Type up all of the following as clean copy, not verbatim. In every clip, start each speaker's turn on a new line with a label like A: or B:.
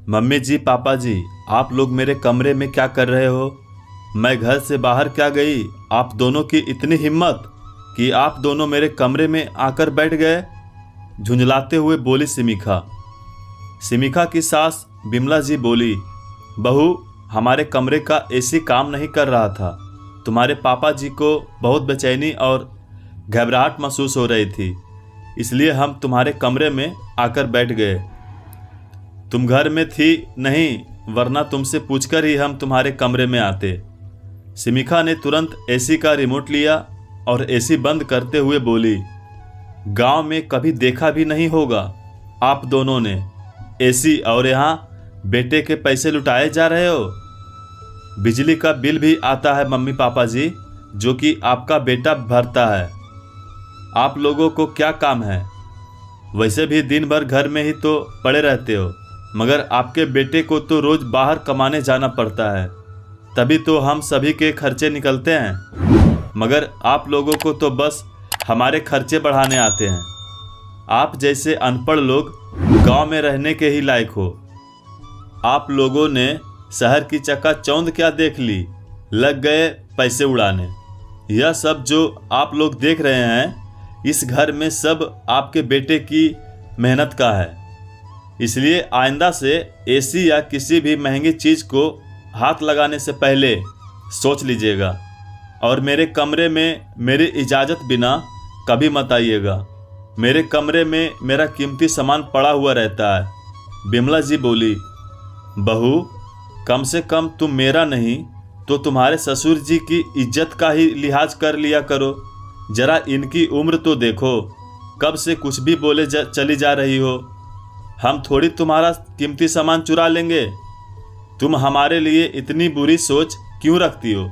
A: Mummy जी, पापा जी, आप लोग मेरे कमरे में क्या कर रहे हो? मैं घर से बाहर क्या गई, आप दोनों की इतनी हिम्मत कि आप दोनों मेरे कमरे में आकर बैठ गए? झुंझलाते हुए बोली सिमिखा। सिमिखा की सास बिमला जी बोली, बहू, हमारे कमरे का एसी काम नहीं कर रहा था। तुम्हारे पापा जी को बहुत बेचैनी और घबराहट महसूस हो रही थी, इसलिए हम तुम्हारे कमरे में आकर बैठ गए। तुम घर में थी नहीं, वरना तुमसे पूछकर ही हम तुम्हारे कमरे में आते। सिमिखा ने तुरंत एसी का रिमोट लिया और एसी बंद करते हुए बोली, गांव में कभी देखा भी नहीं होगा आप दोनों ने एसी, और यहाँ बेटे के पैसे लुटाए जा रहे हो। बिजली का बिल भी आता है मम्मी पापा जी, जो कि आपका बेटा भरता है। आप लोगों को क्या काम है? वैसे भी दिन भर घर में ही तो पड़े रहते हो, मगर आपके बेटे को तो रोज बाहर कमाने जाना पड़ता है, तभी तो हम सभी के खर्चे निकलते हैं। मगर आप लोगों को तो बस हमारे खर्चे बढ़ाने आते हैं। आप जैसे अनपढ़ लोग गांव में रहने के ही लायक हो। आप लोगों ने शहर की चकाचौंध क्या देख ली, लग गए पैसे उड़ाने। यह सब जो आप लोग देख रहे हैं, इस घर में सब आपके बेटे की मेहनत का है। इसलिए आइंदा से एसी या किसी भी महंगी चीज़ को हाथ लगाने से पहले सोच लीजिएगा, और मेरे कमरे में मेरी इजाज़त बिना कभी मत आइएगा। मेरे कमरे में मेरा कीमती सामान पड़ा हुआ रहता है। बिमला जी बोली, बहू, कम से कम तुम मेरा नहीं तो तुम्हारे ससुर जी की इज्जत का ही लिहाज कर लिया करो। जरा इनकी उम्र तो देखो, कब से कुछ भी बोले चली जा रही हो। हम थोड़ी तुम्हारा कीमती सामान चुरा लेंगे। तुम हमारे लिए इतनी बुरी सोच क्यों रखती हो?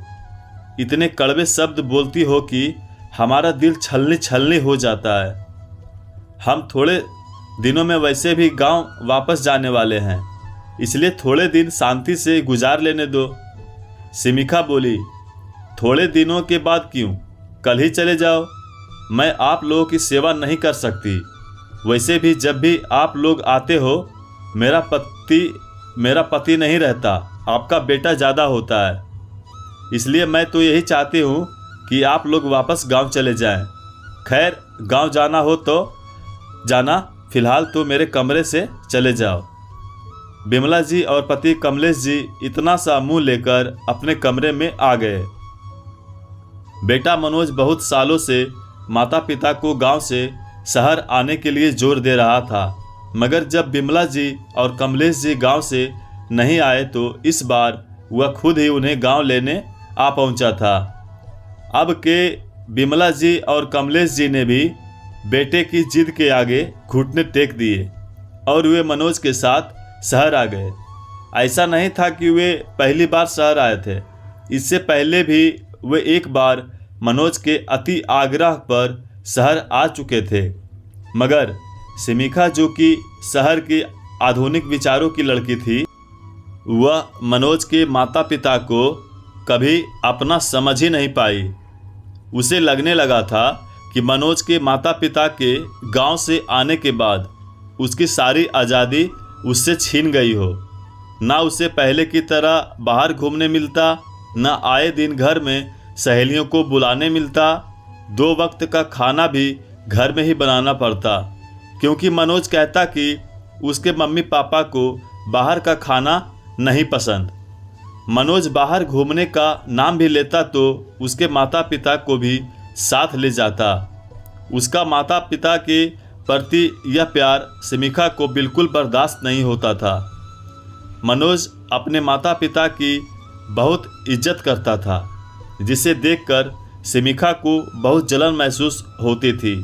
A: इतने कड़वे शब्द बोलती हो कि हमारा दिल छलनी छलनी हो जाता है। हम थोड़े दिनों में वैसे भी गांव वापस जाने वाले हैं, इसलिए थोड़े दिन शांति से गुजार लेने दो। सिमिखा बोली, थोड़े दिनों के बाद क्यों, कल ही चले जाओ। मैं आप लोगों की सेवा नहीं कर सकती। वैसे भी जब भी आप लोग आते हो, मेरा पति नहीं रहता, आपका बेटा ज़्यादा होता है। इसलिए मैं तो यही चाहती हूँ कि आप लोग वापस गांव चले जाएं। खैर, गांव जाना हो तो जाना, फिलहाल तो मेरे कमरे से चले जाओ। बिमला जी और पति कमलेश जी इतना सा मुंह लेकर अपने कमरे में आ गए। बेटा मनोज बहुत सालों से माता पिता को गांव से शहर आने के लिए जोर दे रहा था, मगर जब बिमला जी और कमलेश जी गांव से नहीं आए तो इस बार वह खुद ही उन्हें गांव लेने आ पहुंचा था। अब के बिमला जी और कमलेश जी ने भी बेटे की जिद के आगे घुटने टेक दिए और वे मनोज के साथ शहर आ गए। ऐसा नहीं था कि वे पहली बार शहर आए थे। इससे पहले भी वे एक बार मनोज के अति आग्रह पर शहर आ चुके थे, मगर सिमिखा, जो कि शहर की आधुनिक विचारों की लड़की थी, वह मनोज के माता पिता को कभी अपना समझ ही नहीं पाई। उसे लगने लगा था कि मनोज के माता पिता के गांव से आने के बाद उसकी सारी आज़ादी उससे छीन गई हो। ना उसे पहले की तरह बाहर घूमने मिलता, ना आए दिन घर में सहेलियों को बुलाने मिलता। 2 वक्त का खाना भी घर में ही बनाना पड़ता, क्योंकि मनोज कहता कि उसके मम्मी पापा को बाहर का खाना नहीं पसंद। मनोज बाहर घूमने का नाम भी लेता तो उसके माता पिता को भी साथ ले जाता। उसका माता पिता के प्रति यह प्यार सिमिखा को बिल्कुल बर्दाश्त नहीं होता था। मनोज अपने माता पिता की बहुत इज्जत करता था, जिसे देखकर सिमिखा को बहुत जलन महसूस होती थी।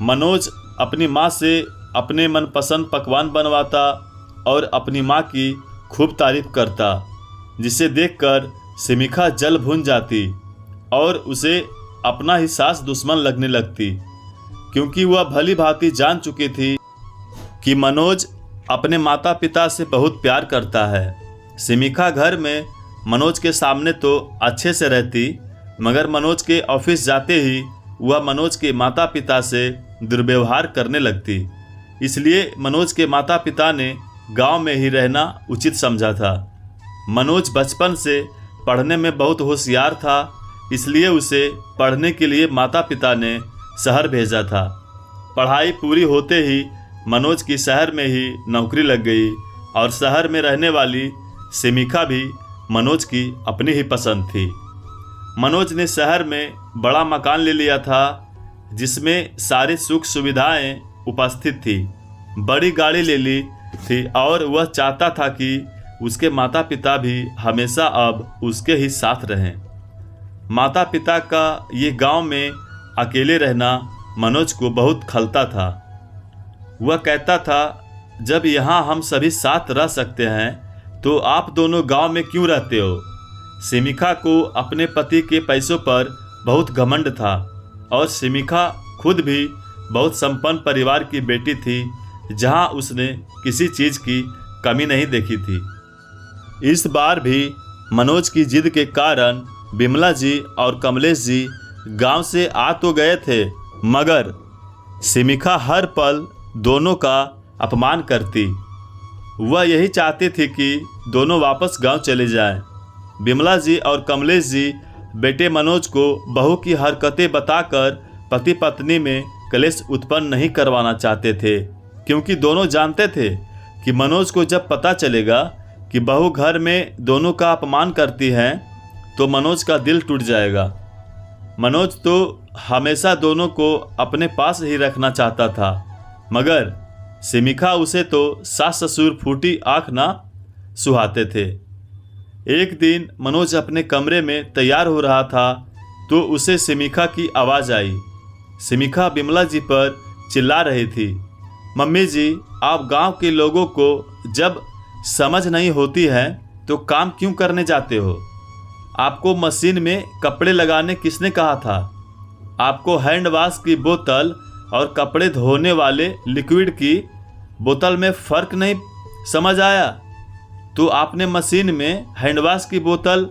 A: मनोज अपनी माँ से अपने मनपसंद पकवान बनवाता और अपनी माँ की खूब तारीफ करता, जिसे देखकर सिमिखा जल भुन जाती और उसे अपना ही सास दुश्मन लगने लगती, क्योंकि वह भली भांति जान चुकी थी कि मनोज अपने माता पिता से बहुत प्यार करता है। सिमिखा घर में मनोज के सामने तो अच्छे से रहती, मगर मनोज के ऑफिस जाते ही वह मनोज के माता पिता से दुर्व्यवहार करने लगती। इसलिए मनोज के माता पिता ने गांव में ही रहना उचित समझा था। मनोज बचपन से पढ़ने में बहुत होशियार था, इसलिए उसे पढ़ने के लिए माता पिता ने शहर भेजा था। पढ़ाई पूरी होते ही मनोज की शहर में ही नौकरी लग गई और शहर में रहने वाली सिमिका भी मनोज की अपनी ही पसंद थी। मनोज ने शहर में बड़ा मकान ले लिया था जिसमें सारी सुख सुविधाएं उपस्थित थी। बड़ी गाड़ी ले ली थी और वह चाहता था कि उसके माता पिता भी हमेशा अब उसके ही साथ रहें। माता पिता का ये गांव में अकेले रहना मनोज को बहुत खलता था। वह कहता था, जब यहाँ हम सभी साथ रह सकते हैं तो आप दोनों गांव में क्यों रहते हो। सिमिका को अपने पति के पैसों पर बहुत घमंड था और सिमिका खुद भी बहुत संपन्न परिवार की बेटी थी, जहां उसने किसी चीज़ की कमी नहीं देखी थी। इस बार भी मनोज की जिद के कारण बिमला जी और कमलेश जी गांव से आ तो गए थे, मगर सिमिका हर पल दोनों का अपमान करती। वह यही चाहती थी कि दोनों वापस गांव चले जाएं। बिमला जी और कमलेश जी बेटे मनोज को बहू की हरकतें बताकर पति पत्नी में कलेश उत्पन्न नहीं करवाना चाहते थे, क्योंकि दोनों जानते थे कि मनोज को जब पता चलेगा कि बहू घर में दोनों का अपमान करती है तो मनोज का दिल टूट जाएगा। मनोज तो हमेशा दोनों को अपने पास ही रखना चाहता था, मगर सिमिका उसे तो सास ससुर फूटी आँख ना सुहाते थे। एक दिन मनोज अपने कमरे में तैयार हो रहा था तो उसे सिमिका की आवाज़ आई। सिमिका बिमला जी पर चिल्ला रही थी, मम्मी जी, आप गांव के लोगों को जब समझ नहीं होती है तो काम क्यों करने जाते हो। आपको मशीन में कपड़े लगाने किसने कहा था। आपको हैंड वॉश की बोतल और कपड़े धोने वाले लिक्विड की बोतल में फ़र्क नहीं समझ आया तो आपने मशीन में हैंड वॉश की बोतल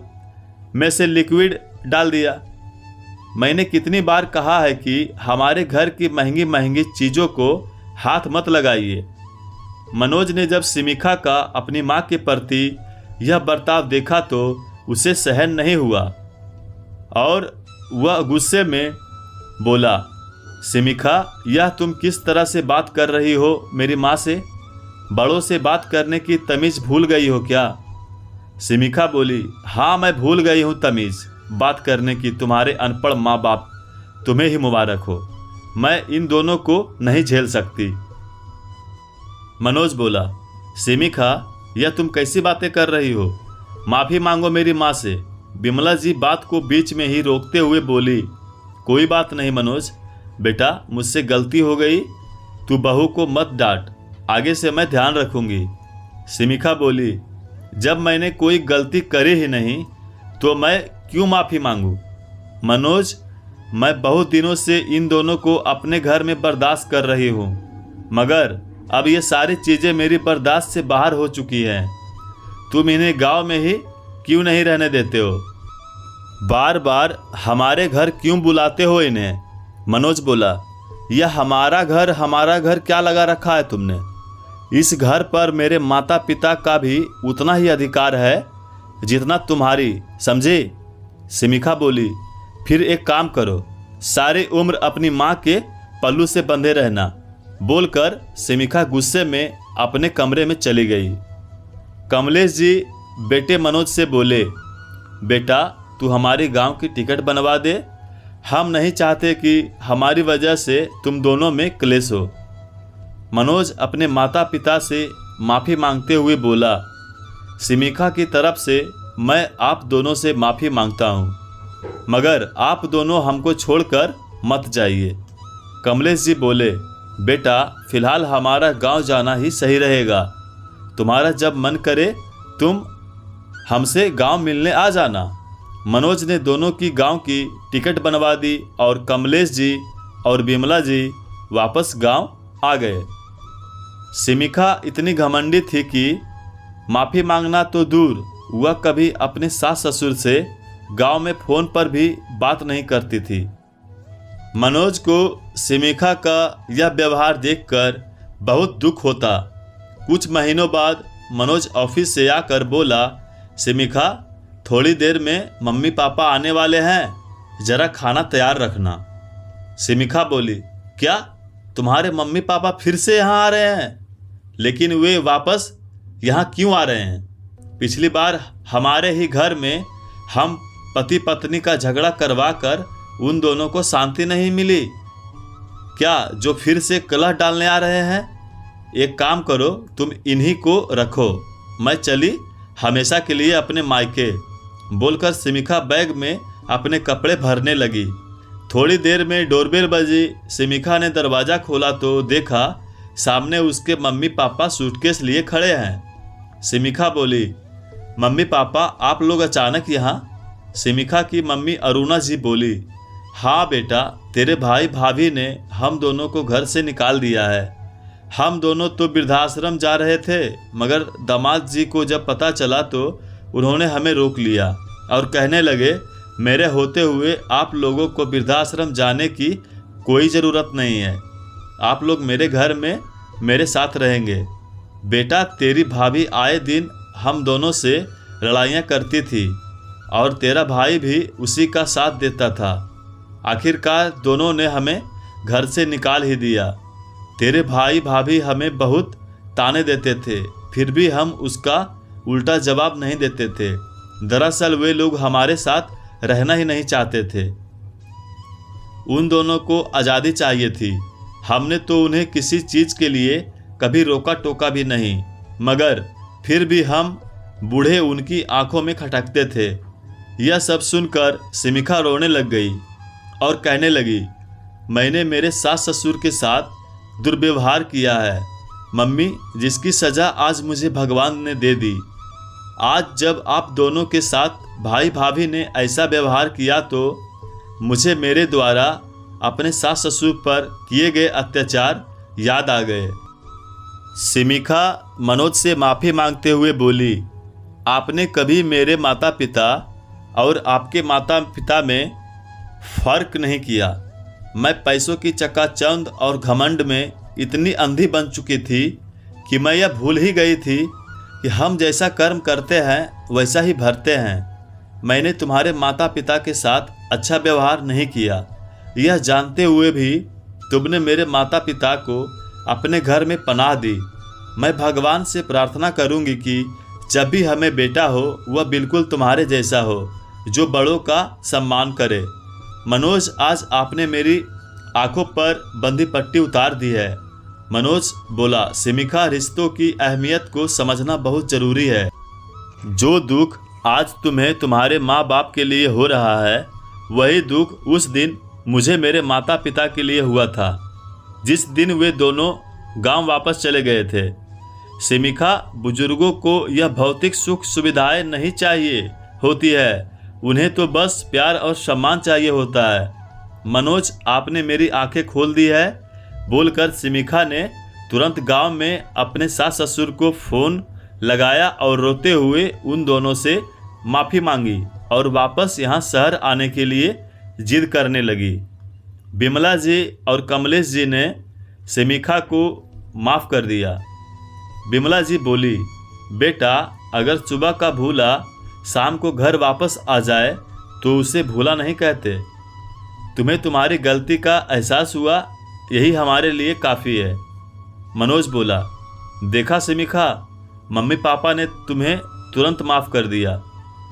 A: में से लिक्विड डाल दिया। मैंने कितनी बार कहा है कि हमारे घर की महंगी महंगी चीज़ों को हाथ मत लगाइए। मनोज ने जब सिमिका का अपनी माँ के प्रति यह बर्ताव देखा तो उसे सहन नहीं हुआ और वह गुस्से में बोला, सिमिका, यह तुम किस तरह से बात कर रही हो मेरी माँ से। बड़ों से बात करने की तमीज़ भूल गई हो क्या। सिमिका बोली, हाँ मैं भूल गई हूँ तमीज़ बात करने की। तुम्हारे अनपढ़ माँ बाप, तुम्हें ही मुबारक हो। मैं इन दोनों को नहीं झेल सकती। मनोज बोला, सिमिका, यह तुम कैसी बातें कर रही हो। माफ़ी मांगो मेरी माँ से। बिमला जी बात को बीच में ही रोकते हुए बोली, कोई बात नहीं मनोज, बेटा मुझसे गलती हो गई, तू बहू को मत डांट, आगे से मैं ध्यान रखूंगी। सिमिका बोली, जब मैंने कोई गलती करी ही नहीं तो मैं क्यों माफ़ी मांगू। मनोज, मैं बहुत दिनों से इन दोनों को अपने घर में बर्दाश्त कर रही हूँ, मगर अब ये सारी चीज़ें मेरी बर्दाश्त से बाहर हो चुकी हैं। तुम इन्हें गांव में ही क्यों नहीं रहने देते हो। बार बार हमारे घर क्यों बुलाते हो इन्हें। मनोज बोला, यह हमारा घर क्या लगा रखा है तुमने। इस घर पर मेरे माता पिता का भी उतना ही अधिकार है जितना तुम्हारी, समझे। सिमिका बोली, फिर एक काम करो, सारी उम्र अपनी माँ के पल्लू से बंधे रहना। बोलकर सिमिका गुस्से में अपने कमरे में चली गई। कमलेश जी बेटे मनोज से बोले, बेटा तू हमारे गांव की टिकट बनवा दे, हम नहीं चाहते कि हमारी वजह से तुम दोनों में क्लेश हो। मनोज अपने माता पिता से माफ़ी मांगते हुए बोला, सिमिका की तरफ से मैं आप दोनों से माफ़ी मांगता हूँ, मगर आप दोनों हमको छोड़कर मत जाइए। कमलेश जी बोले, बेटा फिलहाल हमारा गांव जाना ही सही रहेगा। तुम्हारा जब मन करे तुम हमसे गांव मिलने आ जाना। मनोज ने दोनों की गांव की टिकट बनवा दी और कमलेश जी और बिमला जी वापस गांव आ गए। सिमिका इतनी घमंडी थी कि माफ़ी मांगना तो दूर, वह कभी अपने सास ससुर से गांव में फ़ोन पर भी बात नहीं करती थी। मनोज को सिमिका का यह व्यवहार देखकर बहुत दुख होता, कुछ महीनों बाद मनोज ऑफिस से आकर बोला, सिमिखा, थोड़ी देर में मम्मी पापा आने वाले हैं, जरा खाना तैयार रखना। सिमिखा बोली, क्या तुम्हारे मम्मी पापा फिर से यहाँ आ रहे हैं? लेकिन वे वापस यहाँ क्यों आ रहे हैं? पिछली बार हमारे ही घर में हम पति पत्नी का झगड़ा करवा कर उन दोनों को शांति नहीं मिली, क्या जो फिर से कलह डालने आ रहे हैं? एक काम करो, तुम इन्हीं को रखो, मैं चली हमेशा के लिए अपने मायके, बोलकर सिमिखा बैग में अपने कपड़े भरने लगी। थोड़ी देर में डोरबेल बजी। सिमिखा ने दरवाज़ा खोला तो देखा सामने उसके मम्मी पापा सूटकेस लिए खड़े हैं। सिमिखा बोली, मम्मी पापा आप लोग अचानक यहाँ? सिमिखा की मम्मी अरुणा जी बोली, हाँ बेटा, तेरे भाई भाभी ने हम दोनों को घर से निकाल दिया है। हम दोनों तो वृद्धाश्रम जा रहे थे, मगर दामाद जी को जब पता चला तो उन्होंने हमें रोक लिया और कहने लगे, मेरे होते हुए आप लोगों को वृद्धाश्रम जाने की कोई ज़रूरत नहीं है, आप लोग मेरे घर में मेरे साथ रहेंगे। बेटा, तेरी भाभी आए दिन हम दोनों से लड़ाइयाँ करती थी और तेरा भाई भी उसी का साथ देता था। आखिरकार दोनों ने हमें घर से निकाल ही दिया। तेरे भाई भाभी हमें बहुत ताने देते थे, फिर भी हम उसका उल्टा जवाब नहीं देते थे। दरअसल वे लोग हमारे साथ रहना ही नहीं चाहते थे। उन दोनों को आज़ादी चाहिए थी। हमने तो उन्हें किसी चीज़ के लिए कभी रोका टोका भी नहीं, मगर फिर भी हम बूढ़े उनकी आंखों में खटकते थे। यह सब सुनकर सिमिखा रोने लग गई और कहने लगी, मैंने मेरे सास ससुर के साथ दुर्व्यवहार किया है मम्मी, जिसकी सज़ा आज मुझे भगवान ने दे दी। आज जब आप दोनों के साथ भाई भाभी ने ऐसा व्यवहार किया तो मुझे मेरे द्वारा अपने सास ससुर पर किए गए अत्याचार याद आ गए। सिमिखा मनोज से माफ़ी मांगते हुए बोली, आपने कभी मेरे माता पिता और आपके माता पिता में फ़र्क नहीं किया। मैं पैसों की चकाचौंध और घमंड में इतनी अंधी बन चुकी थी कि मैं यह भूल ही गई थी कि हम जैसा कर्म करते हैं वैसा ही भरते हैं। मैंने तुम्हारे माता पिता के साथ अच्छा व्यवहार नहीं किया, यह जानते हुए भी तुमने मेरे माता पिता को अपने घर में पनाह दी। मैं भगवान से प्रार्थना करूंगी कि जब भी हमें बेटा हो वह बिल्कुल तुम्हारे जैसा हो, जो बड़ों का सम्मान करे। मनोज, आज आपने मेरी आंखों पर बंधी पट्टी उतार दी है। मनोज बोला, सिमिखा, रिश्तों की अहमियत को समझना बहुत ज़रूरी है। जो दुख आज तुम्हें तुम्हारे माँ बाप के लिए हो रहा है, वही दुख उस दिन मुझे मेरे माता पिता के लिए हुआ था, जिस दिन वे दोनों गांव वापस चले गए थे। सिमिखा, बुजुर्गों को यह भौतिक सुख सुविधाएं नहीं चाहिए होती है, उन्हें तो बस प्यार और सम्मान चाहिए होता है। मनोज, आपने मेरी आंखें खोल दी है, बोलकर सिमिखा ने तुरंत गांव में अपने सास ससुर को फ़ोन लगाया और रोते हुए उन दोनों से माफ़ी मांगी और वापस यहाँ शहर आने के लिए जिद करने लगी। बिमला जी और कमलेश जी ने सिमिखा को माफ़ कर दिया। बिमला जी बोली, बेटा, अगर सुबह का भूला शाम को घर वापस आ जाए तो उसे भूला नहीं कहते। तुम्हें तुम्हारी गलती का एहसास हुआ, यही हमारे लिए काफ़ी है। मनोज बोला, देखा सिमिखा, मम्मी पापा ने तुम्हें तुरंत माफ़ कर दिया।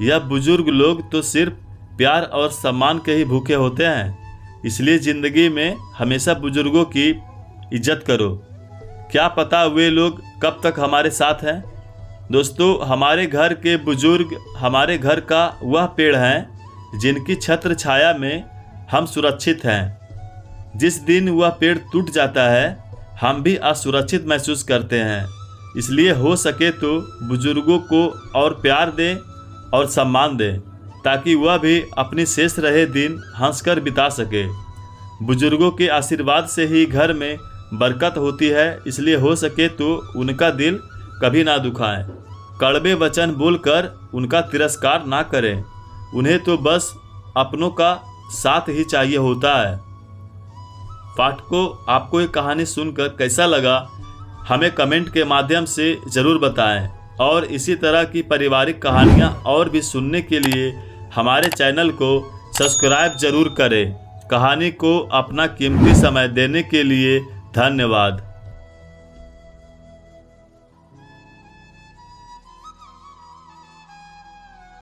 A: यह बुजुर्ग लोग तो सिर्फ प्यार और सम्मान के ही भूखे होते हैं, इसलिए ज़िंदगी में हमेशा बुजुर्गों की इज्जत करो। क्या पता वे लोग कब तक हमारे साथ हैं। दोस्तों, हमारे घर के बुजुर्ग हमारे घर का वह पेड़ हैं जिनकी छत्र छाया में हम सुरक्षित हैं। जिस दिन वह पेड़ टूट जाता है हम भी असुरक्षित महसूस करते हैं। इसलिए हो सके तो बुजुर्गों को और प्यार दें और सम्मान दें, ताकि वह भी अपनी शेष रहे दिन हंसकर बिता सके। बुजुर्गों के आशीर्वाद से ही घर में बरकत होती है, इसलिए हो सके तो उनका दिल कभी ना दुखाएं। कड़वे वचन बोलकर उनका तिरस्कार ना करें, उन्हें तो बस अपनों का साथ ही चाहिए होता है। पाठकों, आपको ये कहानी सुनकर कैसा लगा हमें कमेंट के माध्यम से ज़रूर बताएं और इसी तरह की पारिवारिक कहानियाँ और भी सुनने के लिए हमारे चैनल को सब्सक्राइब ज़रूर करें। कहानी को अपना कीमती समय देने के लिए धन्यवाद।